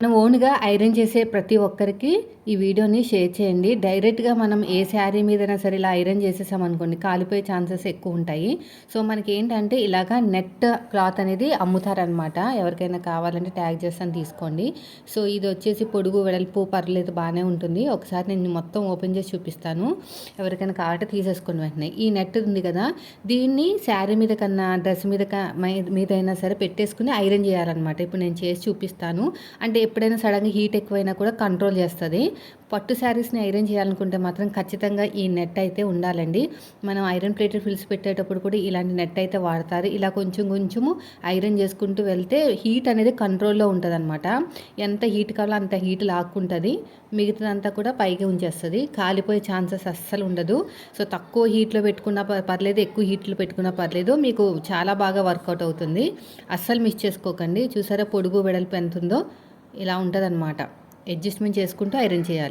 మనం ఓన్గా ఐరన్ చేసే ప్రతి ఒక్కరికి ఈ వీడియోని షేర్ చేయండి. డైరెక్ట్గా మనం ఏ శారీ మీదైనా సరే ఇలా ఐరన్ చేసేసామనుకోండి కాలిపోయే ఛాన్సెస్ ఎక్కువ ఉంటాయి. సో మనకి ఏంటంటే ఇలాగా నెట్ క్లాత్ అనేది అమ్ముతారనమాట. ఎవరికైనా కావాలంటే ట్యాగ్ చేస్తాను తీసుకోండి. సో ఇది వచ్చేసి పొడుగు వెడల్పు పర్లేదు బాగానే ఉంటుంది. ఒకసారి నేను మొత్తం ఓపెన్ చేసి చూపిస్తాను. ఎవరికైనా కావాలంటే తీసేసుకోండి వెంటనే. ఈ నెట్ ఉంది కదా, దీన్ని శారీ మీద కన్నా డ్రెస్ మీదైనా సరే పెట్టేసుకుని ఐరన్ చేయాలన్నమాట. ఇప్పుడు నేను చేసి చూపిస్తాను. అంటే ఎప్పుడైనా సడన్గా హీట్ ఎక్కువైనా కూడా కంట్రోల్ చేస్తుంది. పట్టు శారీస్ని ఐరన్ చేయాలనుకుంటే మాత్రం ఖచ్చితంగా ఈ నెట్ అయితే ఉండాలండి. మనం ఐరన్ ప్లేటెడ్ ఫిల్స్ పెట్టేటప్పుడు కూడా ఇలాంటి నెట్ అయితే వాడతారు. ఇలా కొంచెం కొంచెము ఐరన్ చేసుకుంటూ వెళ్తే హీట్ అనేది కంట్రోల్లో ఉంటుంది అనమాట. ఎంత హీట్ కావాలో అంత హీట్ లాక్కుంటుంది. మిగతాదంతా కూడా పైకి ఉంచేస్తుంది. కాలిపోయే ఛాన్సెస్ అస్సలు ఉండదు. సో తక్కువ హీట్లో పెట్టుకున్నా పర్లేదు, ఎక్కువ హీట్లో పెట్టుకున్నా పర్లేదు, మీకు చాలా బాగా వర్కౌట్ అవుతుంది. అస్సలు మిస్ చేసుకోకండి. చూసారా పొడుగు వెడల్పు ఎంత ఉందో. ఇలా ఉంటుందన్నమాట. అడ్జస్ట్మెంట్ చేసుకుంటూ ఐరన్ చేయాలి.